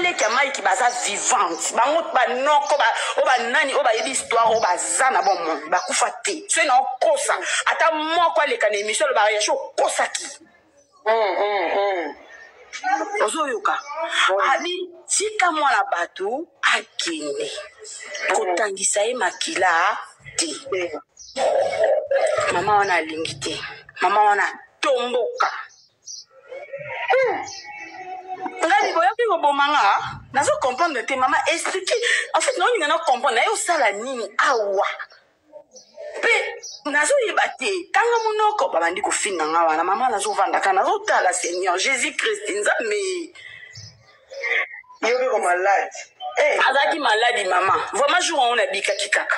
les camay qui baza vivante bango ba noko ba oba nani oba yebi histoire oba zana bon monde ba kufate c'est non kosa ata moi quoi les kan émission le ba ya show kosa ki ozoyoka abi tika mwana bato akende kotangisa ye makila te mama wana alingi te mama wana tomboka ngani boyoki kobomanga nazo comprendre te mama expliquer en fait non ngana comprendre na yo sala nini awa pe nazo yeba te tanga munoko babandi kofinga nga wana mama nazo vanda kana nazo tala Seigneur Jésus Christ nzambe yobi ko malade azaki malade mama vraiment jour on a bika kikaka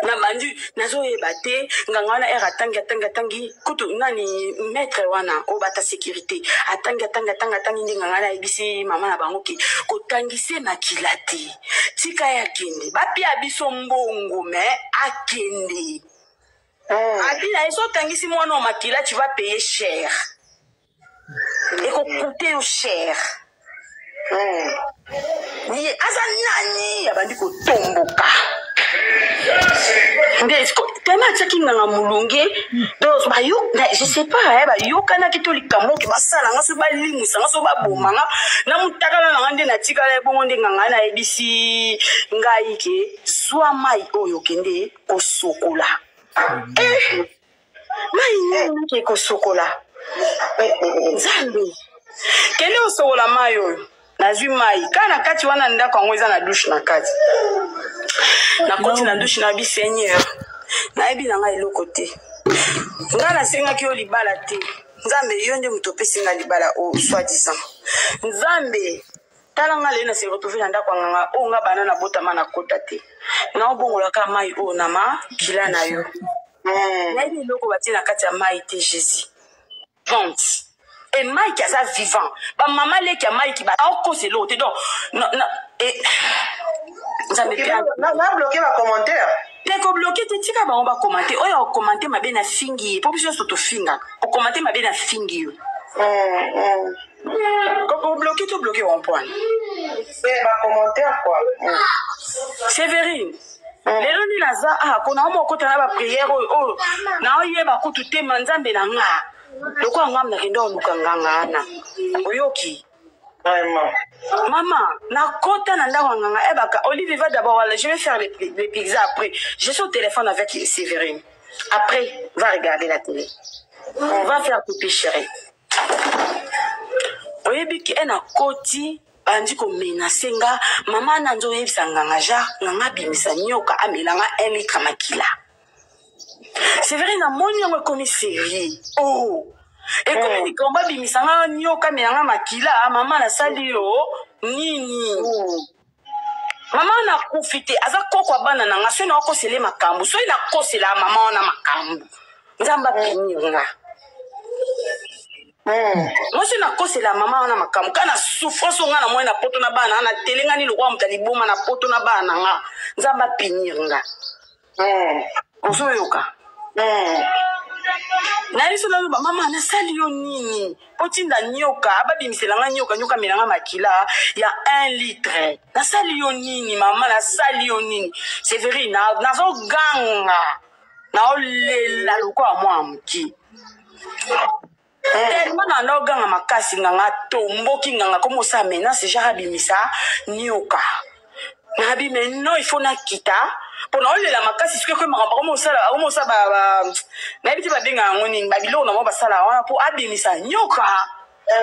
na bandi nazo yeba te nganga wana era tangi kutu nani maître wana obata sécurité atangi ndinga ngana ebisi mama na bango ki kotangise makila te tika ya kende bapia biso mbongo me akende abila eso tangisi mwana makila tu vas payer cher et ko coûter cher ni azanani abandi ko tomboka tellement tchaki nganga mulunge donc ba yo je sais pas ba yo kana kitolika moki basala ngaso ba limusa ngaso ba bomanga na mutakala na ngande na tikala bongo nganga na ebisi ngai ke zwa mai oyo kende kosokola mai nini ke kosokola nzambe kende osokola mai oyo nazwi mai kana kati wana ndako yango eza na douche na kati na koti na douche na bi Seigneur na ebi na ngai eloko te nga nasengaki yo libala te nzambe yo nde moto opesi nga libala o soi-disant nzambe tala nga lelo nase retrouve na ndako nganga oyo nga bana na botama na kota te na obongolaka mai oyo na makila na yo nayebi eloko batie na kati ya mai te Jésus honte et mai qui a vivant ba mama le qui a mai qui ba encore c'est l'autre donc ça me na bloquer ma commentaire te ko bloquer te tika ba on ba commenter oyo commenter ma bena fingi pour plus surtout finga o commenter ma bena fingi ko bloquer to bloquer on point c'est ma commentaire quoi Sévérine lelo ni naza kona mo kota na ba prière o na oyeba ko tout manzambe na nga loko ngam na kendo lukanganga na oyoki vraiment maman na kota na ndako nganga ebaka Olivier va d'abord je vais faire les pizzas après je suis au téléphone avec Sévérine après va regarder la télé on va faire pipi chérie oyebiki ena koti bandi ko menacer nga mama na nzo yebisa nganga ja nganga bimisa nyoka amelanga 1 litre makila Sévérine na moni yango ekomi série ekomi likomba bimisanga nyoka melanga makila mama nasali yo nini mama na kufite aza kokwa bana na nga so na okosele makambo so ina kosela mama na makambo nzamba piniranga moi so na kosela mama na makambo kana souffrance nga na moi na poto na bana na telenga ni lokwa mutali boma na poto na bana nga nzamba piniranga ozoyoka na yesu na ba mama nasali yo nini otinda nyoka ababimiselanga nyoka melanga makila ya 1 litre nasali yo nini mama nasali yo nini Sévérine nazo ganga na olela lokwa mwa muki tellement na ndo ganga makasi nganga tomboki nganga comme ça maintenant c'est genre bimisa nyoka na bime non il faut na kita pona olela makasi sike ko makambo ko mosala ba na biti ba benga ngoni ba biloko na mo basala wana po abimisa nyoka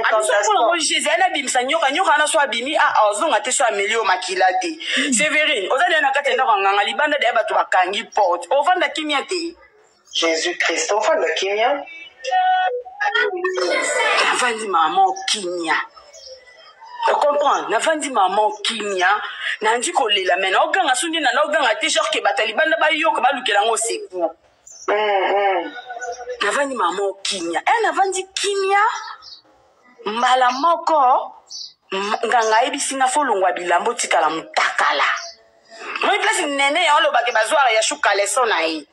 atosoko Jésus ana bimisa nyoka na so abimi ozonga te so amelio makila te Sévérine ozali na kati ndako nganga libanda de bato bakangi porte ovanda kimia te Jésus Christ ovanda kimia avandi maman kimia tu comprends navandi maman kimia nandi kolela mais na oganga sundi na oganga te genre ke batali banda ba yoka ba lukela ngo seku navandi maman kimia navandi kimia mbala moko nganga ebisinga folongwa bilambo tikala mutakala moi place nene ya oloba ke bazwara ya shuka leso na yi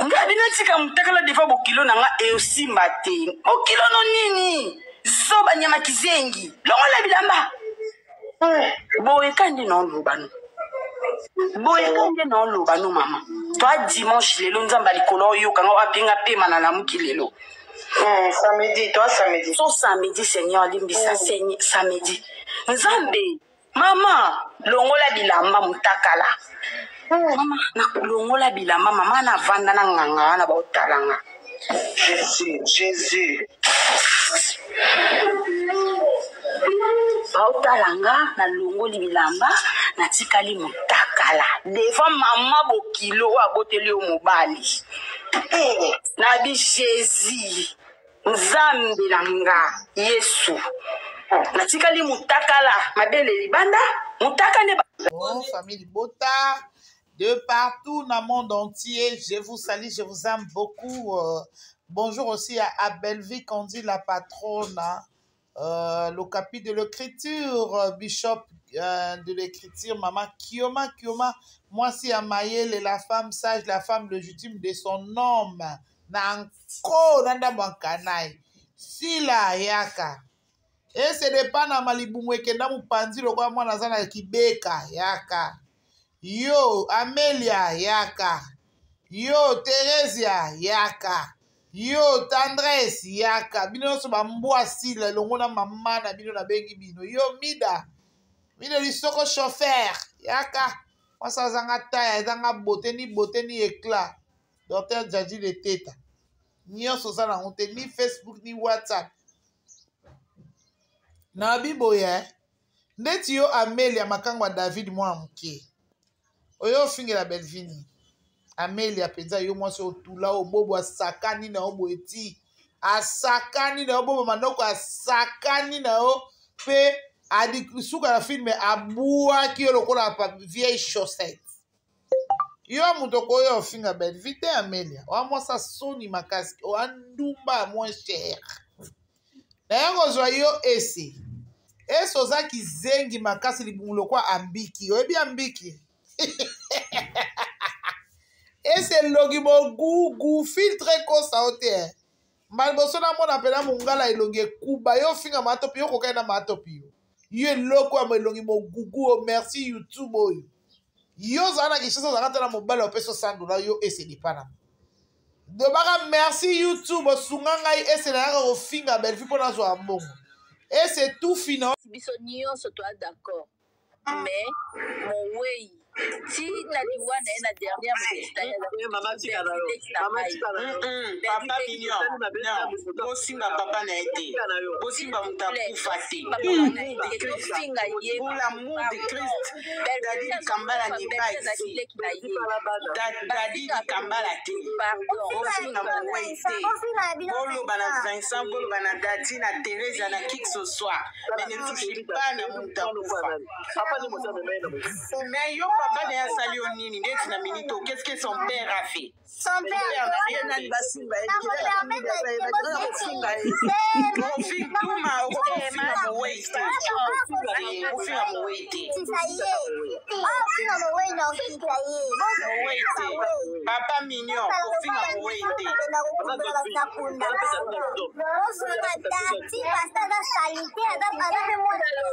nga bina tika mutakala defa bokilo nanga eosimba te okilo no nini zoba nyama kizengi longola bilamba boye kandi na oloba no boye kandi na oloba no mama toi dimanche lelo nzamba likolo oyokanga wapenga pema na lamuki lelo samedi toi samedi so samedi seigneur limbisa samedi nzambe mama longola bilamba mutakala mama nakulongola bilamba mama na vanda na nganga na baotalanga Jésus baotalanga na longoli bilamba natikali mutakala devant mama bokilo aboteli yo mobali nabi Jésus nzambe nanga Yesu natikali mutakala mabele libanda mutakane. Bon, famille Bota, de partout dans le monde entier, je vous salue, je vous aime beaucoup. Bonjour aussi à Belleville, qu'on dit la patronne, le capitaine de l'écriture, bishop de l'écriture, maman Kioma, moi c'est Amayel, la femme sage, la femme légitime de son homme, Nanko, Nanda Bankanai, Sila Yaka. Et ce n'est pas na malibumwe kenda mupanzi lokwa mwana zana kibeka yaka. Yo Amelia yaka. Yo Teresia yaka. Yo Tendresse yaka. Bino so bambwa sila longo na mama na bino na bengi bino. Yo Mida. Mida lisoko chauffeur yaka. Mwasa zanga taya zanga bote ni éclat. Docteur Djadji de Teta. Nyonso za na honte ni Facebook ni WhatsApp. Na biboye ndeti yo Amelia makangwa David mwana muke oyo fingela Belvini Amelia penza yo mwasi otula obobo asakani na obo eti asakani na obobo manoko asakani na o pe adisuka na filme abua ki yo lokola pa vieille chaussette yo mutoko yo finga Belvini Amelia wa mwasa soni makasi o andumba moins cher na yango zwa yo ese oza kizengi makasi libungulo kwa ambiki oyebi ambiki ese logi mogugu filtre kosa ote mbali boso na mona pena mungala elongi ekuba yo finga matopi yo kokai na matopi yo eloko ya elongi mogugu o merci YouTube oyo yo zana kishasa zanga na mobile opeso $100 yo ese dipana dobaka merci YouTube osunga ngai ese na yaka kofinga Belleville mpona zwa mbongo et c'est tout final. Bisogno sotto d'accord. Mais mon way si na liwa na na dernière maman tika na papa mignon non bosimba papa na été bosimba mutakufa te pour l'amour de Christ dadi kambala ni ba ici dadi kambala te bosimba mwe te bolo bana Vincent bolo bana dadi na Thérèse na qui que ce soit mais ne touchez pas na mutakufa mais yo papa n'a sali au nini ndeti na minito qu'est-ce que son père a fait son père n'a rien à basimba papa mignon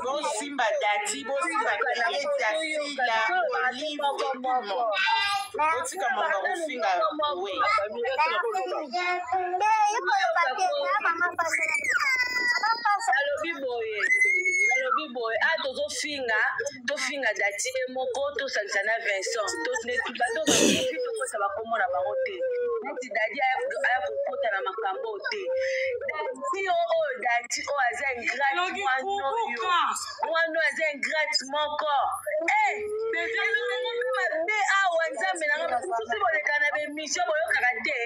bosimba dati bosimba botika mamba kofinga we alobi boye tofinga dati moko tosalisa na Vincent tokosa bakomona bango te neti dadi aya kokota na makambo te dati oyo dati oyo aza ingrate mwana aza ingrate moko mabe awa nzambe nanga mosusu boleka na bemission boyokaka te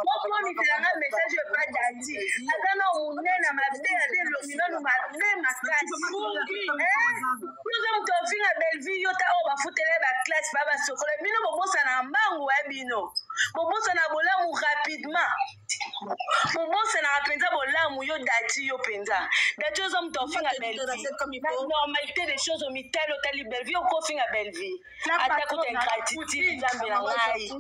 mokomiselanga message epa dati aza na monene mabe ade lominonu mabe makasi noza moto ofinga Belleville yo ta oyo bafutele baklasse ba basokola bino bobosana mbangu ya bino bobosana bolamu rapidement bobosanaka mpenza bolamu yo dati yo mpenza dati oza moto ofinga Belleville normalité des choses omitali otali Belleville okofinga Belleville ata kuta ingratitude nzambe na ngai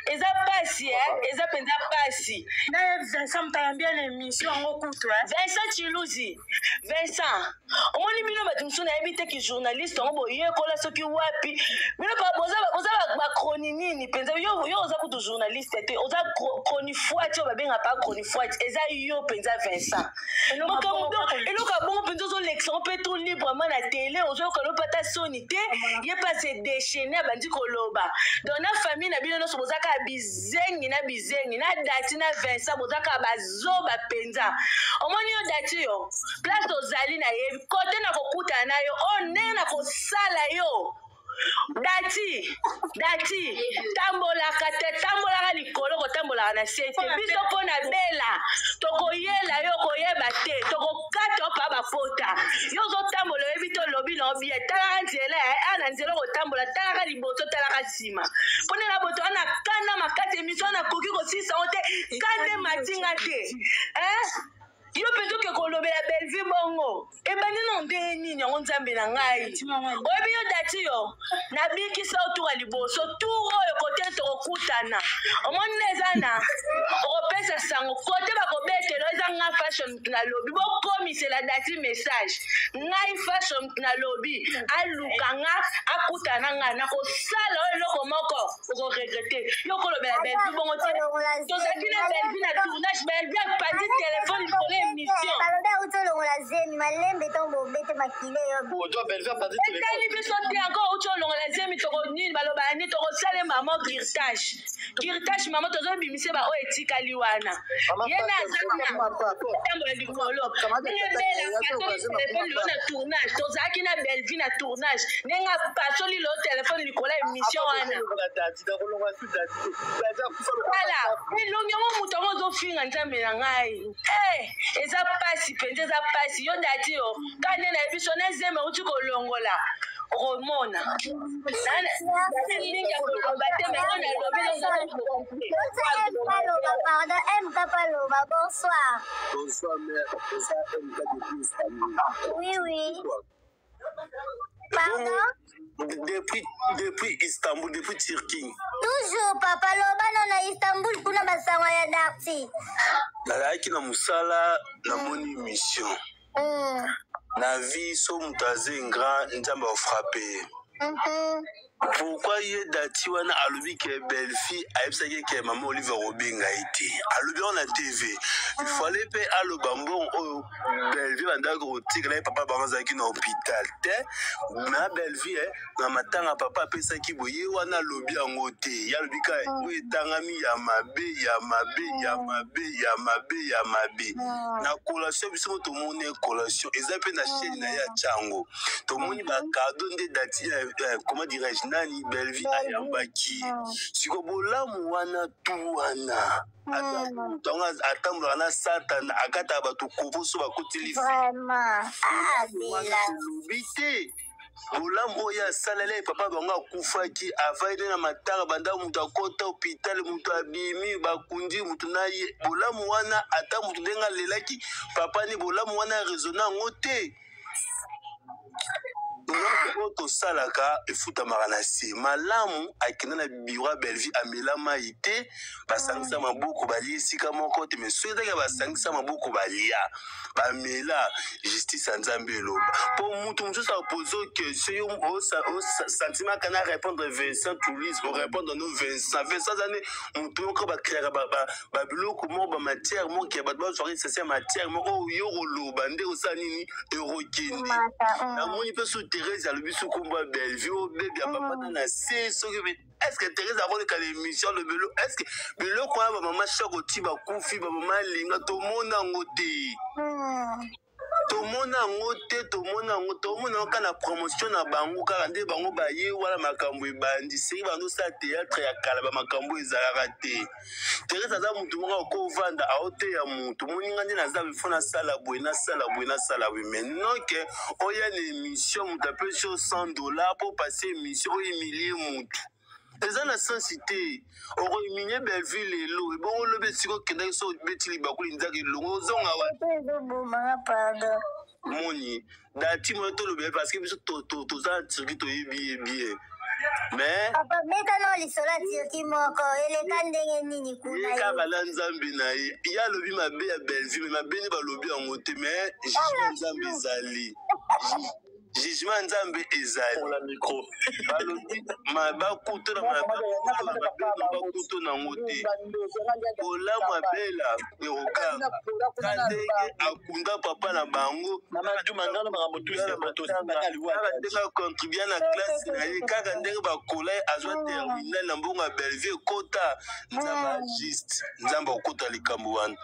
eza pasi eza penza pasi na Vincent mutayambia na émission yango kutu Vincent Chiluzi Vincent omoni bino bato mosusu nayebi te ki journaliste yango boyekola soki wapi bino boza bakroni nini mpenza yo oza kutu journaliste te oza kroni fwati oyo babengaka kroni fwati eza yo mpenza Vincent eloko bongo mpenza ozolekisa ngo mpe tout librement na télé ozoyoka lopata soni te ye pa se déchaîner abandi koloba donc na famille na bino nyonso bozaka bizengi na Dati na Vincent bozaka bazoba mpenza omoni yo Dati yo place ozali na ye kote na kokutana na yo ndenge na kosala yo Dati tambolaka likolo kotambolaka na se te biso mpo na bela tokoyela yo koyeba te tokokata yo pa bapota yo ozotambola oyebi te olobi na obie talaka nzela ana nzela okotambola talaka liboso talaka nsima mpo nde na boto wana kanda makati emission nakoki kosisa o te kande matinga te yo mpenza oke kolobela Bellevue bongo ebandi na ndenge nini yango nzambe na ngai oyebi yo Dati yo nabikisa otuka liboso tour oyo kote tokokutana omoni nde eza na okopesa sango kote bakobetela eza ngai fashion na lobi bokomisela Dati message ngai fashion na lobi aluka nga akutana nga na kosala oyo eloko moko okoregrete yo kolobela Bellevue bongo te tozalaki na Bellevue na tournage Bellevue apandi telefone likolo émission etali biso te encore uti olongola zemi tokonini balobana nini tokosala mama kirtage mama tozobimise ba oyo etikali wana ye na azatambola likolo telefone lio na tournage tozalaki na Bellevue na tournage ndenge apasoli lio telefone likolo ya émission wana ala elongi yango moto yango ozofinga nzambe na ngai eza pasi mpenza eza pasi yo Dati yo kande na biso na zeme uti kolongola okomona mingi ya koloba te mengo Pardon, bonsoir. Bonsoir, mère. Bonsoir, MK depuis Istanbul. Oui. Pardon? Depuis Istanbul, depuis Turquie. Toujours, papa. Loba na Istanbul, kuna basangwa ya Darty. Nazalaki na musala na moni mission. Na vie so mutaze grand nzamba ofrape. Pourquoi ye Dati wana alobi ke Bellevue ayebisaki ke maman Olive Robinga ite alobi on a TV il fallait pe aloba mbongo oyo Bellevue bandaki kotikala ye papa bango azalaki na hôpital te na Bellevue na matanga papa apesaki boye wana alobi yango te ye alobi ka oyo etangami ya mabe na collation biso mo tomoni collation eza mpe na chaîne na ye ya Tchango tomoni bakado nde Dati comment dirais-je nani Bellevue ayambaki siko bolamu wana tu wana atambolaka na satana akataka bato kovo so bakoti lilobi te bolamu oyo asaleli papa bango akufaki avaide na matanga banda moto akota hôpital moto abimi bakundi moto na ye bolamu wana ata moto ndenge alelaki papa ni bolamu wana raisonne yango te oyo tosalaka efutamaka na se malamu akenda na biro ya Bellevue amela mai te basangisa maboko balia esika moko te me soki etaki basangisa maboko balia bamela justice ya nzambe eloba mpo mutu mosusu apose question yo sentiment kana répondre Vincent Toulouse orépondre no Vincent azane motu moko bakreaka babiloko moko bamatière moko ya bato bazwaki sese ya matière moko oyo koloba nde osala nini erokende namoni mpe so Thérèse alobi so kombo ya Bellevue obebi ya papa na se soki est-ce que Thérèse akoleka l'émission le belo est-ce que biloko wana bamama chaque oti bakufi bamama linga tomona yango te tomona yango kaka na promotion na bango kaka nde bango baye wana makambo ebandi seki bando sa théâtre ya kala bamakambo ezalaka te Thérèse aza mutu moko akovanda aoteya mutu moninga nde naza bifo nasala boye maintenant ke oya na émission mutu apesi yo $100 mpo passe émission oyo emilie mutu eza na sensi te okoyiminie Bellevue lelo ebongo olobi esika okendaki so obeti libakuli nzaka elongo ozonga Pardon. moni Dati moyo tolobela parce que biso toza na Turquie toyebi ye bien mais papa beta no lisolo atiriki moko eleka ndenge nini kuna ye kaka na nzambe na ye ye alobi mabe ya Belleville me mabe nde balobi yango te mais jugement nzambe ezali jugement nzambe ezali pour la micro balobi bakuto na bakuto nango te olamu abela erokanga kandenge akunda papa na bango ndenge akontribue na classe na ye kaka ndenge bakola ye azwa terminal na mbongo ya Belleville ekota nzambe agiste nzambe akota likambo wana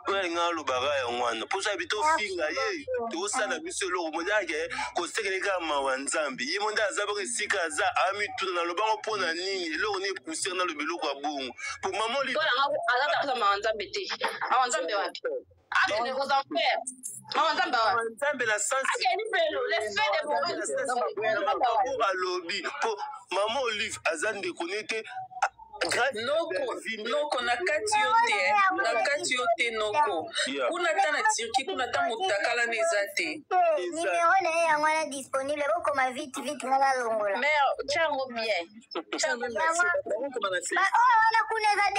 oyo alinga alobaka yango wana mposo abi tofinga ye tosala biso eloko mondiake kosekele kaka mawa nzambe ye mo nde aza baka esika aza amituna na lobango mpo na nini eloko ne epoussiere na loba eloko ya bongo po mama nzambe te awa nzambe wapi akende koza mper awa nzambe wapi nzambe na akende pelo le fait de makambo alobi po mama Olive aza ndeko ne te noko na kati yo te noko kuna ta na Turquie kuna ta motakala na eza te numéro na ye yango wana disponible bokoma vite ngala longola mais tiango bien wana kuna eza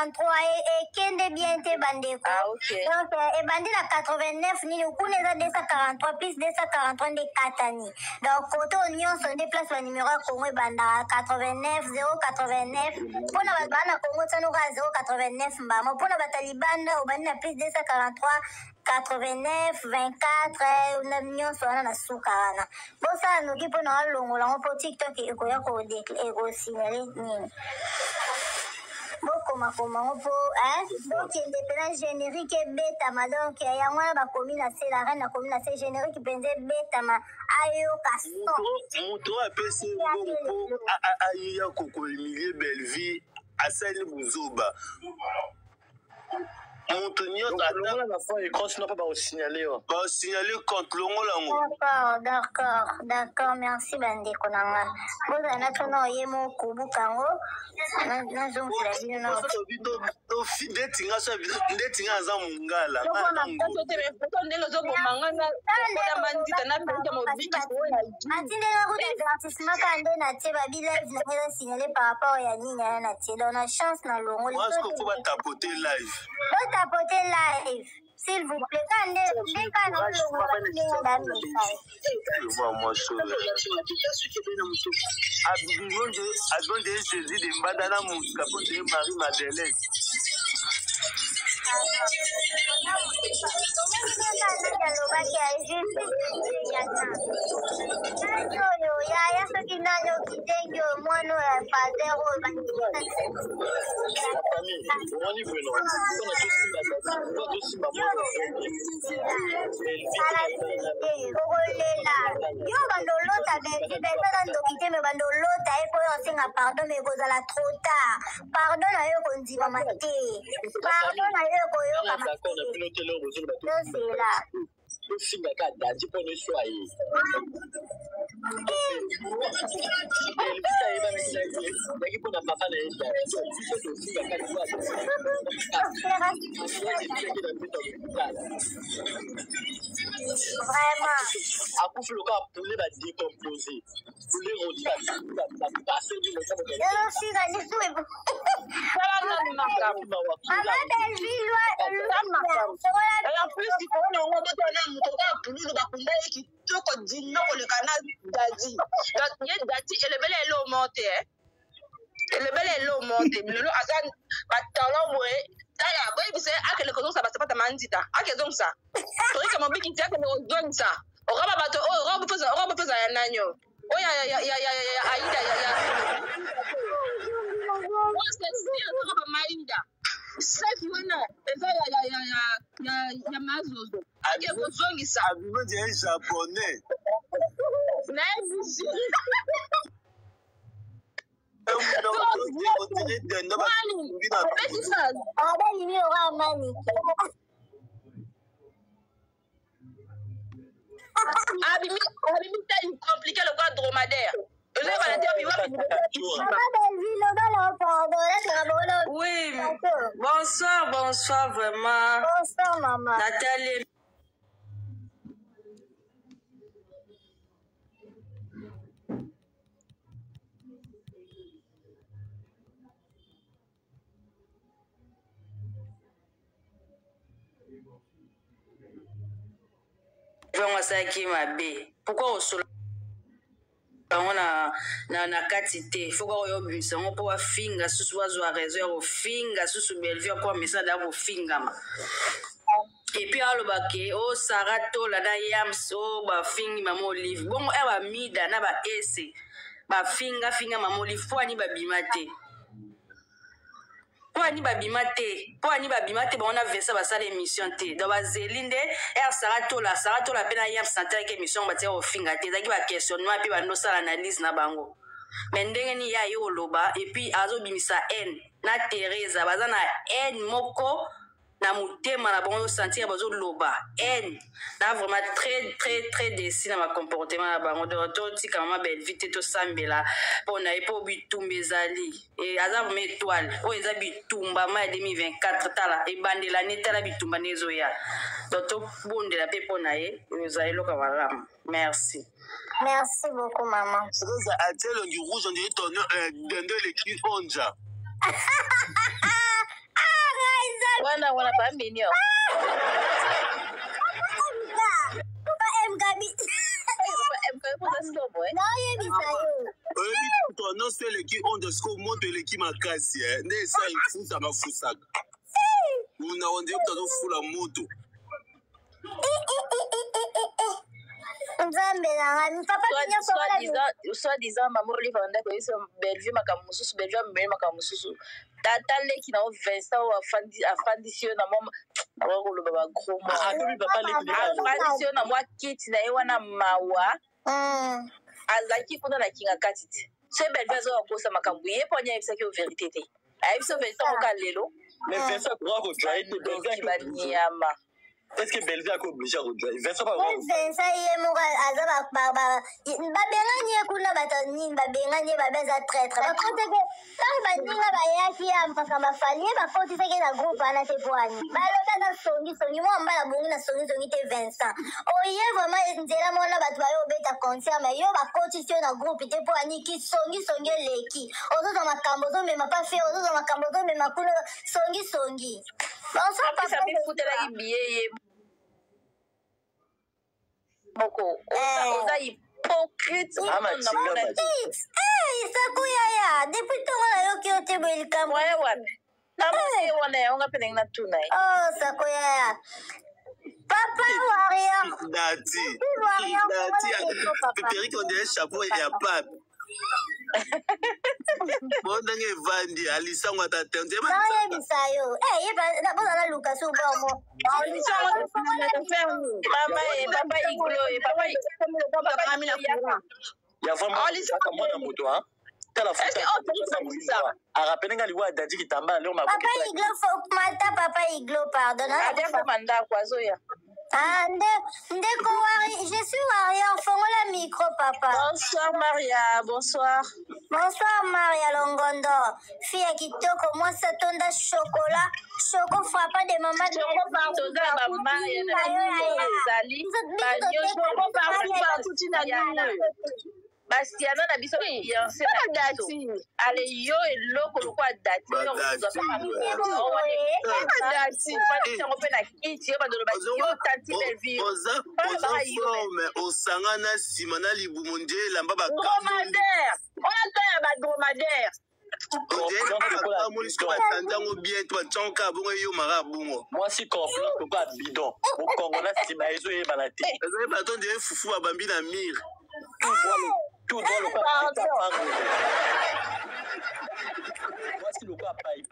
243 ekende bien te bandeko donc ebandi na 89 nini kuna eza 243 plus 243 nde katani donc kote nyonso nde place banimero ya Congo ebandaka 89 089 mpona bato baa na Congo tianoka 089 mbama mpona bato ya libanda obandi na plus 243 89 24 na nyonso wana na suka wana bosala noki mpona walongola ngo mpo tiktok ekoya ekosignale nini bokomakoma ngo mpo bokende mpena générique ebetama donc yango wana bakomi na se la reine nakomi na se générique mpenza ebetama ayoka son moto apesi mbongo mpo ayeya kokoemilie Belleville asali buzoba moto nyonso basignale compte longola ngo d'accord merci bandeko na nga bozala na tona oye mokubuka ngo nazongela bino na ndetinga aza mongala ndenge ozobomanga mandita na pesa mobiki atindela kuta divertissement ka nde na tie babi live na nga eza signale par rapport ya nini aya na tie donc na chance na longo fo batapote live tapoter live, s'il vous plaît. Quand pardon, mais vous allez trop tard. Pardon, vraiment. Akufu loka poulet va décomposer. Poulet rôti va passer du Maman Belleville, en plus il faut na ngo to na mutoka pululu bakunda kitoko dino kolekana dadi ye dadi elebele elo monte elebele elo monte milolo azan batalo boye tala boye bise akele kozonsa basapata mandita akezonsa toika mobiki tiake no zonsa oraba bato oraba pesa ya nanyo oya ya aida ya oraba mainda safi wana eza ya mazozo ake kozongisa abimo je japonais na ebisi abimi taille compliqué le quoi dromadaire. Oui, bonsoir vraiment. Bonsoir maman. Nathalie. yango asalaki mabe pourquoi osola bango na kati te fo kaka oyobimisa yango mpo bafinga susu bazwa raison ya kofinga susu Bellevue akoa message ya kofingama epuis alobake o Sara Tola na Yams o bafingi mama Olive bongo ya bamida na baese bafinga mama Olive po ani babima te po ani babima te bango na Vincent basala émission te donc bazeli nde ya Sara Tola mpe na Yams natalaki émission batia kofinga te ezalaki baquestionnement mpe bandosala analyse na bango me ndenge nini ya ye oloba epuis azobimisa haine na Teresa baza na haine moko na motema na bango sentir bazoloba haine na vraiment très déçu na comportement na bango donc totika mama Bellevue te tosambela mpona ye mpo bitumba ezali aza vraiment étoile oyo eza bitumba ma ya 2024 tala ebandela ne tala bitumba nde ezoya donc tobondela mpe mpona ye ezala eloko malamu merci. Merci beaucoup, maman. Rosa a-t-elle du rouge, on dirait ton de l'équipe Onja. Wana pa mbini yo. Papa Mgabi. Papa Mgabi pour ça slow boy. Non, il est bizarre. Ton nom c'est l'équipe Onja, ce qu'on monte l'équipe Makasi, ne ça il fout ça m'a fou ça. On a on dirait que tu as fou la moto. Soit disant maman Olive anda ko iso Bellevue makamususu Bellevue mbele makamususu tata leki na Vincent wa afandisio na mama awolo baba gros moi afandisio na moi kiti na ewana mawa azaki kuna na kinga katiti so Bellevue azo akosa makambu ye ponya ebisaki o vérité te ayiso Vincent ko lelo mais Vincent pourra rejoindre Bellevue est-ce que Bellevue a obligé à rejoindre Vincent pas Vincent ye moko aza babengani ye kuna bato nini babengani ye babeza traître bakoteke tanke baninga bayaki ya mpaka bafali ye bakotisaki na groupe wana te po ani balobi aza songisongi mwa mbala bongi na songisongi te Vincent oye vraiment nzela mona bato bayo obeta concert me yo bakotisi yo na groupe te po ani ki songisongi eleki ozozwa makambo ozomema pa fe ozozwa makambo ozomema kuna songisongi apisabifutelaki biye ye moko oza hypocrite sakuyaya depuis ntongo nayoki yo te boye likambo moye wapi namose wana yango mpe ndenge natuna ye sakuyaya papa warrior Dati Pépérique on dirait chapeau et à pape bon ndenge evandi alisango atatenze nayebisa yo bozala luka so bomo papa iglo ya vraiment mwana moto hein tala futa arapelenga liwa dadi kitamba leo papa iglo mata papa iglo pardon adia manda kwazoya ndeko wari je suis Maria fongola micro papa. Bonsoir Maria, bonsoir. Bonsoir Maria Longondo. Fille à kitoko moi ça tonda chocolat, choco frappa de maman de Bastiana na biso fiancé na biso. Ale yo eloko lokwa dati yo dati on peut na kiti ba dolo ba yo tanti Bellevue. Oza forme osanga na sima na libumu nde lamba ba dromadaire. On a ba dromadaire. Moi si complot ko ba bidon. Au Congo na sima ezo e balati. Ezo ba ton de fufu ba bambi na mire. Tout doit le pas. Voici le quoi paille.